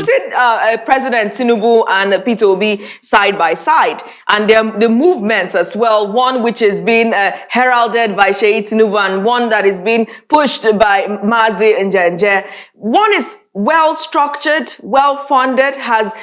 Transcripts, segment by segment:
putting President Tinubu and Peter Obi side by side, and the movements as well, one which has been heralded by Sheyi Tinubu and one that is being pushed by Mazi Njenje. One is well-structured, well-funded, has,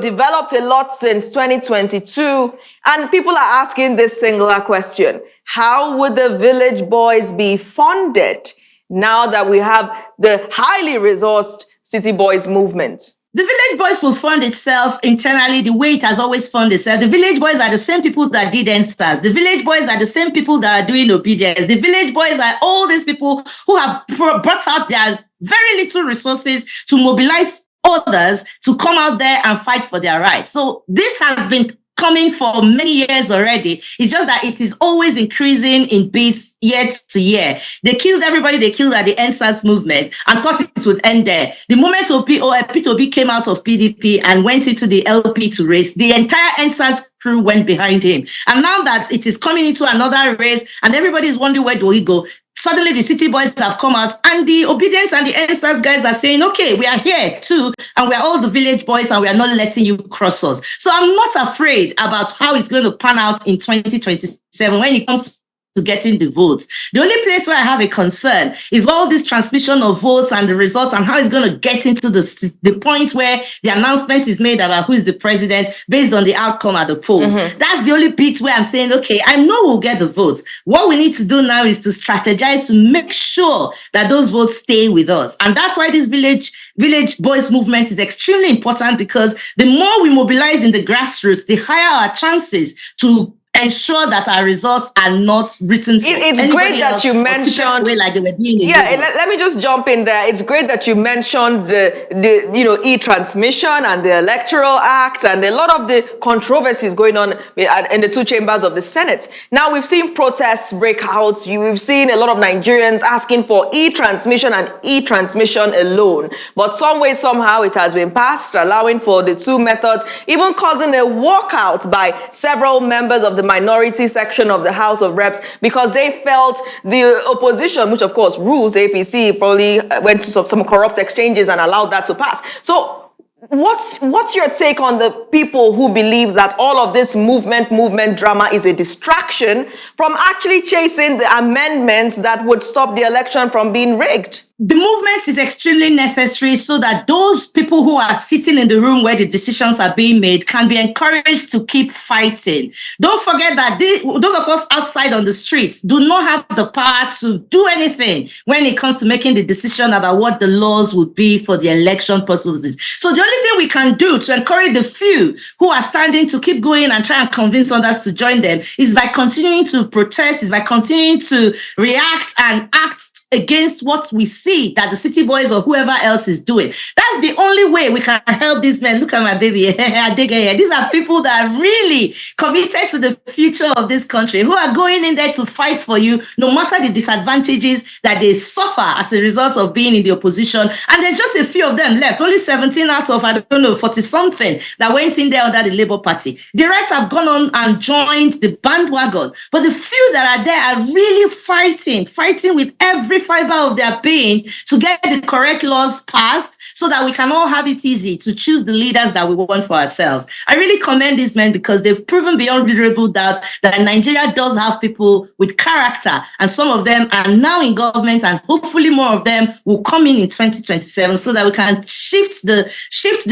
developed a lot since 2022. And people are asking this singular question: how would the village boys be funded now that we have the highly resourced City Boys movement? The village boys will fund itself internally the way it has always funded itself. The village boys are the same people that did NSTARS. The village boys are the same people that are doing obedience. The village boys are all these people who have brought out their very little resources to mobilize others to come out there and fight for their rights. So this has been coming for many years already. It's just that it is always increasing in bits year to year. They killed everybody they killed at the NSAS movement and thought it would end there. The moment Peter Obi came out of PDP and went into the LP to race, the entire NSAS crew went behind him. And now that it is coming into another race and everybody is wondering where do we go, suddenly the City Boys have come out and the Obedience and the NSAS guys are saying, okay, we are here too, and we are all the village boys and we are not letting you cross us. So I'm not afraid about how it's going to pan out in 2027 when it comes to getting the votes. The only place where I have a concern is all this transmission of votes and the results and how it's going to get into the point where the announcement is made about who is the president based on the outcome at the polls. Mm-hmm. That's the only bit where I'm saying, okay, I know we'll get the votes. What we need to do now is to strategize to make sure that those votes stay with us. And that's why this village boys movement is extremely important, because the more we mobilize in the grassroots, the higher our chances to ensure that our results are not written. It's great that you mentioned, like they were doing. Let me just jump in there. It's great that you mentioned the e-transmission and the Electoral Act and a lot of the controversies going on in the two chambers of the Senate. Now we've seen protests break out. We've seen a lot of Nigerians asking for e-transmission and e-transmission alone. But some way, somehow, it has been passed, allowing for the two methods, even causing a walkout by several members of the minority section of the House of Reps, because they felt the opposition, which of course rules the APC, probably went to some corrupt exchanges and allowed that to pass. So what's your take on the people who believe that all of this movement drama is a distraction from actually chasing the amendments that would stop the election from being rigged? The movement is extremely necessary so that those people who are sitting in the room where the decisions are being made can be encouraged to keep fighting. Don't forget that those of us outside on the streets do not have the power to do anything when it comes to making the decision about what the laws would be for the election purposes. So the only thing we can do to encourage the few who are standing to keep going and try and convince others to join them is by continuing to protest, is by continuing to react and act against what we see that the City Boys or whoever else is doing. That's the only way we can help these men. Look at my baby. These are people that are really committed to the future of this country, who are going in there to fight for you, no matter the disadvantages that they suffer as a result of being in the opposition. And there's just a few of them left, only 17 out of, 40-something that went in there under the Labour Party. The rest have gone on and joined the bandwagon. But the few that are there are really fighting with every fiber of their being to get the correct laws passed so that we can all have it easy to choose the leaders that we want for ourselves. I really commend these men because they've proven beyond reasonable doubt that Nigeria does have people with character, and some of them are now in government, and hopefully more of them will come in 2027 so that we can shift the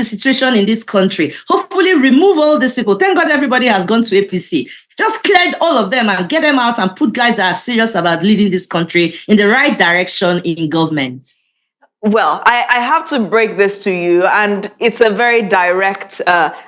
situation in this country. Hopefully remove all these people. Thank God everybody has gone to APC. Just cleared all of them and get them out and put guys that are serious about leading this country in the right direction in government. Well, I have to break this to you, and it's a very direct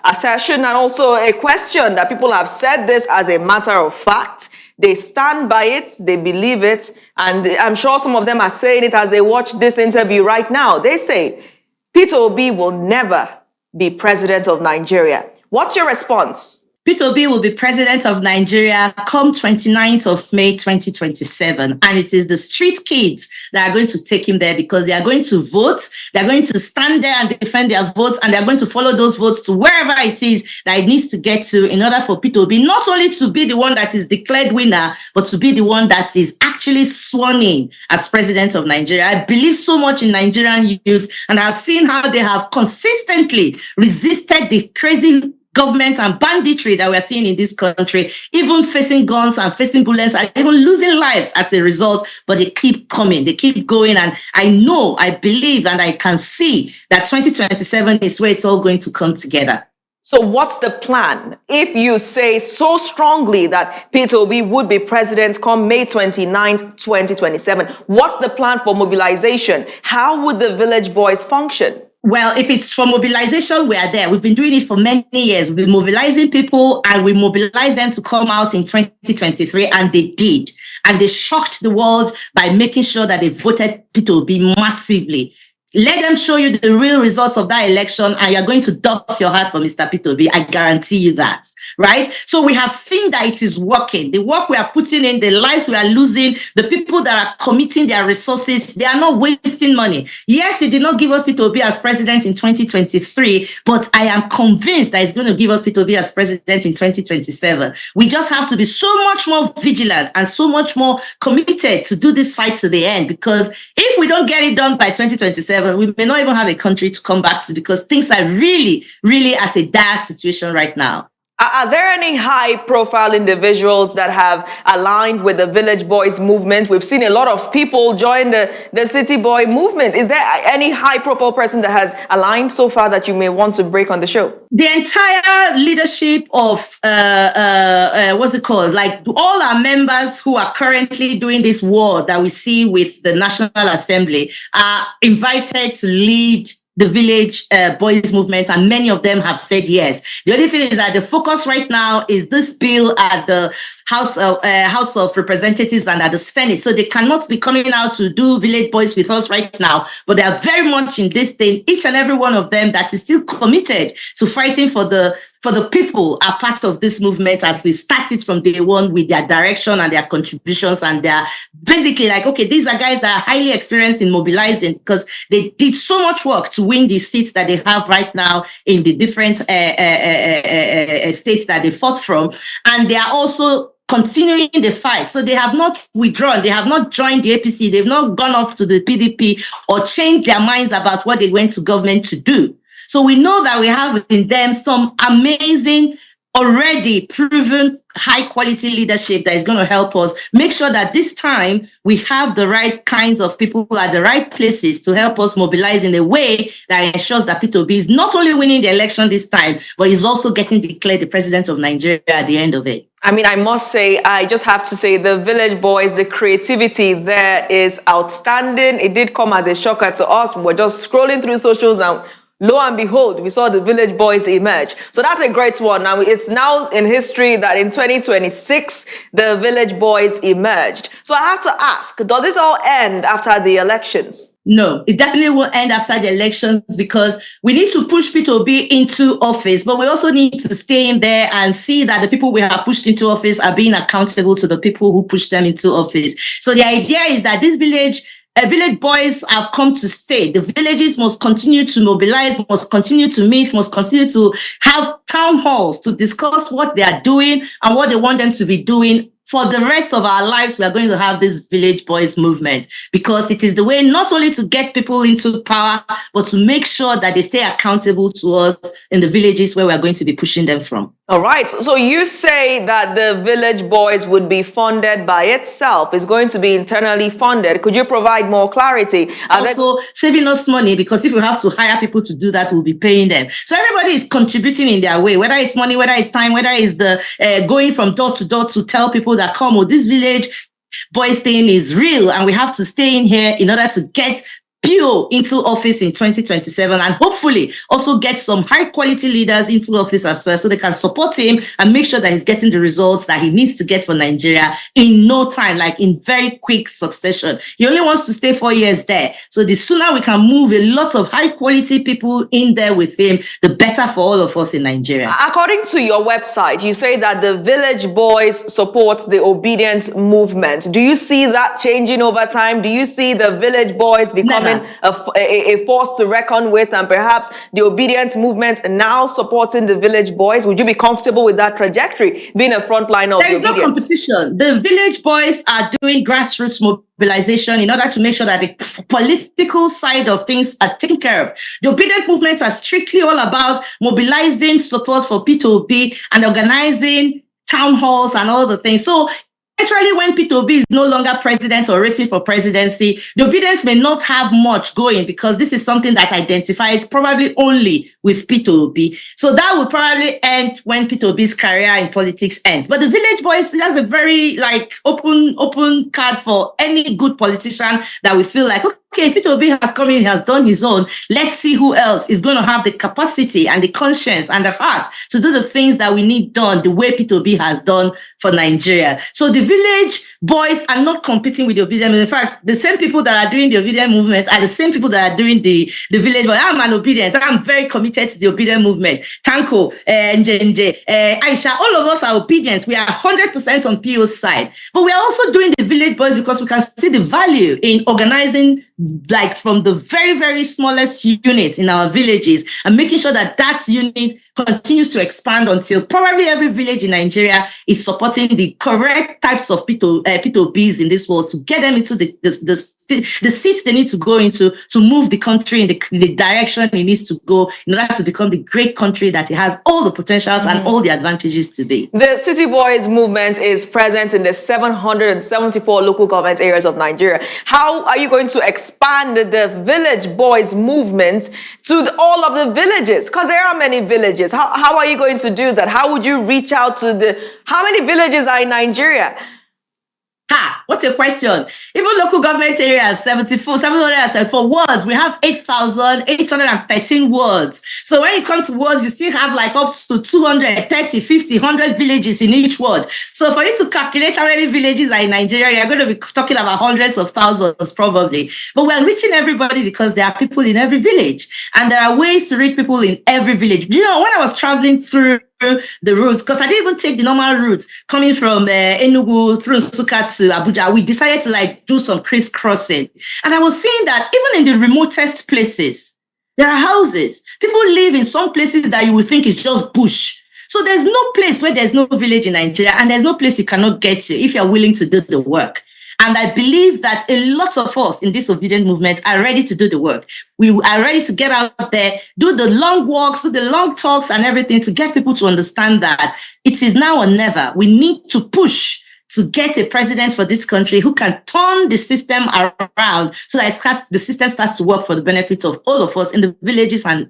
assertion and also a question that people have said this as a matter of fact. They stand by it, they believe it, and I'm sure some of them are saying it as they watch this interview right now. They say, Peter Obi will never be president of Nigeria. What's your response? Peter Obi will be president of Nigeria come 29th of May 2027. And it is the street kids that are going to take him there because they are going to vote. They're going to stand there and defend their votes, and they're going to follow those votes to wherever it is that it needs to get to in order for Peter Obi not only to be the one that is declared winner, but to be the one that is actually sworn in as president of Nigeria. I believe so much in Nigerian youths, and I've seen how they have consistently resisted the crazy government and banditry that we're seeing in this country, even facing guns and facing bullets and even losing lives as a result. But they keep coming, they keep going. And I know, I believe, and I can see that 2027 is where it's all going to come together. So what's the plan? If you say so strongly that Peter Obi would be president come May 29th, 2027, what's the plan for mobilization? How would the village boys function? Well, if it's for mobilization, we are there. We've been doing it for many years. We've been mobilizing people, and we mobilized them to come out in 2023, and they did. And they shocked the world by making sure that they voted Peter Obi massively. Let them show you the real results of that election, and you're going to doff your heart for Mr. Peter Obi. I guarantee you that, right? So we have seen that it is working. The work we are putting in, the lives we are losing, the people that are committing their resources, they are not wasting money. Yes, he did not give us Peter Obi as president in 2023, but I am convinced that he's going to give us Peter Obi as president in 2027. We just have to be so much more vigilant and so much more committed to do this fight to the end, because if we don't get it done by 2027, we may not even have a country to come back to, because things are really, really at a dire situation right now. Are there any high-profile individuals that have aligned with the Village Boys movement? We've seen a lot of people join the City Boy movement. Is there any high-profile person that has aligned so far that you may want to break on the show? The entire leadership of, what's it called? Like all our members who are currently doing this war that we see with the National Assembly are invited to lead the Village Boys movement, and many of them have said yes. The only thing is that the focus right now is this bill at the House of Representatives and at the Senate. So they cannot be coming out to do Village Boys with us right now, but they are very much in this thing. Each and every one of them that is still committed to fighting for the people are part of this movement as we started from day one with their direction and their contributions, and they're basically like, okay, these are guys that are highly experienced in mobilizing because they did so much work to win the seats that they have right now in the different states that they fought from. And they are also continuing the fight. So they have not withdrawn. They have not joined the APC. They've not gone off to the PDP or changed their minds about what they went to government to do. So we know that we have in them some amazing, already proven high quality leadership that is going to help us make sure that this time we have the right kinds of people who are at the right places to help us mobilize in a way that ensures that Peter Obi is not only winning the election this time, but he's also getting declared the president of Nigeria at the end of it. I mean, I must say, I just have to say the Village Boys, the creativity there is outstanding. It did come as a shocker to us. We're just scrolling through socials and lo and behold, we saw the Village Boys emerge. So that's a great one. Now, it's now in history that in 2026, the Village Boys emerged. So I have to ask, does this all end after the elections? No, it definitely will end after the elections, because we need to push Peter Obi into office, but we also need to stay in there and see that the people we have pushed into office are being accountable to the people who pushed them into office. So the idea is that this village boys have come to stay. The villages must continue to mobilize, must continue to meet, must continue to have town halls to discuss what they are doing and what they want them to be doing. For the rest of our lives, we are going to have this Village Boys movement, because it is the way not only to get people into power, but to make sure that they stay accountable to us in the villages where we are going to be pushing them from. All right. So you say that the Village Boys would be funded by itself. It's going to be internally funded. Could you provide more clarity? Also saving us money, because if we have to hire people to do that, we'll be paying them. So everybody is contributing in their way, whether it's money, whether it's time, whether it's the going from door to door to tell people that, come, this Village Boys thing is real and we have to stay in here in order to get PO into office in 2027 and hopefully also get some high quality leaders into office as well so they can support him and make sure that he's getting the results that he needs to get for Nigeria in no time, like in very quick succession. He only wants to stay 4 years there. So the sooner we can move a lot of high quality people in there with him, the better for all of us in Nigeria. According to your website, you say that the village boys support the Obedient Movement. Do you see that changing over time? Do you see the village boys becoming a force to reckon with, and perhaps the Obedient Movement now supporting the village boys? Would you be comfortable with that trajectory, being a frontliner of There is no competition. The village boys are doing grassroots mobilization in order to make sure that the political side of things are taken care of. The Obedient Movement are strictly all about mobilizing support for Peter Obi and organizing town halls and all the things. So actually, when Peter Obi is no longer president or racing for presidency, the Obedience may not have much going because this is something that identifies probably only with Peter Obi. So that will probably end when Peter Obi's career in politics ends. But the village boys, that's a very open card for any good politician that we feel like, okay, Peter Obi has come in, he has done his own. Let's see who else is going to have the capacity and the conscience and the heart to do the things that we need done the way Peter Obi has done for Nigeria. So the village boys are not competing with the Obedient Movement. In fact, the same people that are doing the Obedient Movement are the same people that are doing the village boys. I'm an Obedient. I'm very committed to the Obedient Movement. Tanko, Njenje, Aisha, all of us are Obedience. We are 100% on PO's side. But we are also doing the village boys because we can see the value in organizing like from the very, very smallest units in our villages and making sure that that unit continues to expand until probably every village in Nigeria is supporting the correct types of Peter Obis in this world to get them into the seats they need to go into to move the country in the direction it needs to go in order to become the great country that it has all the potentials and all the advantages to be. The City Boys movement is present in the 774 local government areas of Nigeria. How are you going to expand the Village Boys movement to all of the villages? Because there are many villages. How are you going to do that? How would you reach out to how many villages are in Nigeria? What's your question? Even local government areas, 774 wards, we have 8,813 wards. So when it comes to wards, you still have like up to 230, 50, 100 villages in each ward. So for you to calculate how many villages are in Nigeria, you're going to be talking about hundreds of thousands probably. But we're reaching everybody because there are people in every village. And there are ways to reach people in every village. You know, when I was traveling through the routes, because I didn't even take the normal route coming from Enugu through Nsukka to Abuja. We decided to like do some crisscrossing. And I was seeing that even in the remotest places, there are houses. People live in some places that you would think is just bush. So there's no place where there's no village in Nigeria, and there's no place you cannot get to if you're willing to do the work. And I believe that a lot of us in this Obedient Movement are ready to do the work. We are ready to get out there, do the long walks, do the long talks and everything to get people to understand that it is now or never. We need to push to get a president for this country who can turn the system around so that the system starts to work for the benefit of all of us in the villages and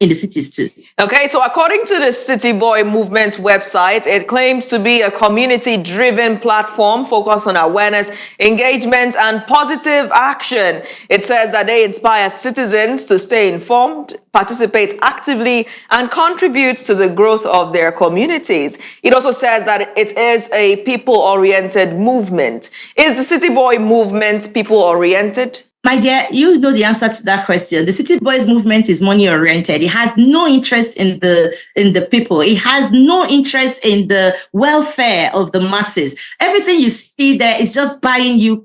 in the cities too. Okay, so according to the City Boy Movement website, it claims to be a community-driven platform focused on awareness, engagement, and positive action. It says that they inspire citizens to stay informed, participate actively, and contribute to the growth of their communities. It also says that it is a people-oriented movement. Is the City Boy Movement people-oriented? My dear, you know the answer to that question. The City Boys movement is money-oriented. It has no interest in the people. It has no interest in the welfare of the masses. Everything you see there is just buying you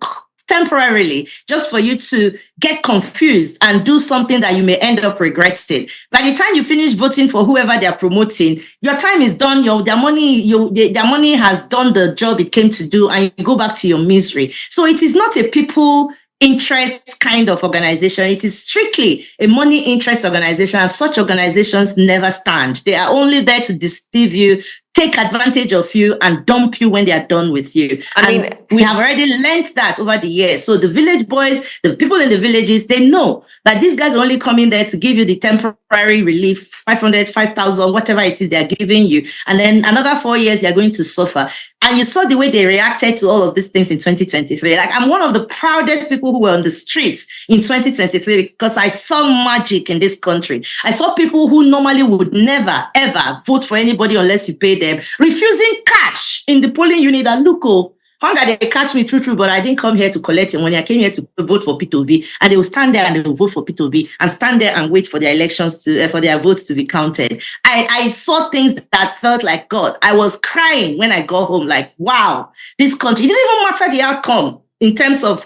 temporarily, just for you to get confused and do something that you may end up regretting. By the time you finish voting for whoever they are promoting, your time is done. Their money has done the job it came to do, and you go back to your misery. So it is not a people interest kind of organization. It is strictly a money interest organization, and such organizations never stand. They are only there to deceive you, take advantage of you, and dump you when they are done with you. And we have already learned that over the years. So the village boys, the people in the villages, they know that these guys are only coming there to give you the temporary relief 500, 5,000, whatever it is they're giving you. And then another 4 years, you're going to suffer. And you saw the way they reacted to all of these things in 2023. Like, I'm one of the proudest people who were on the streets in 2023 because I saw magic in this country. I saw people who normally would never, ever vote for anybody unless you pay them, refusing cash in the polling unit. And look, found that they catch me true, but I didn't come here to collect your money. I came here to vote for Peter Obi, and they will stand there and they will vote for Peter Obi and stand there and wait for their elections for their votes to be counted. I saw things that felt like God. I was crying when I got home, like, wow, this country. It didn't even matter the outcome in terms of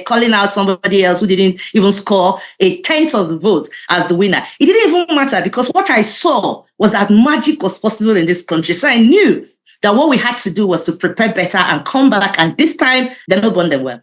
calling out somebody else who didn't even score a tenth of the votes as the winner. It didn't even matter because what I saw was that magic was possible in this country. So I knew that what we had to do was to prepare better and come back. And this time, they're not born them well.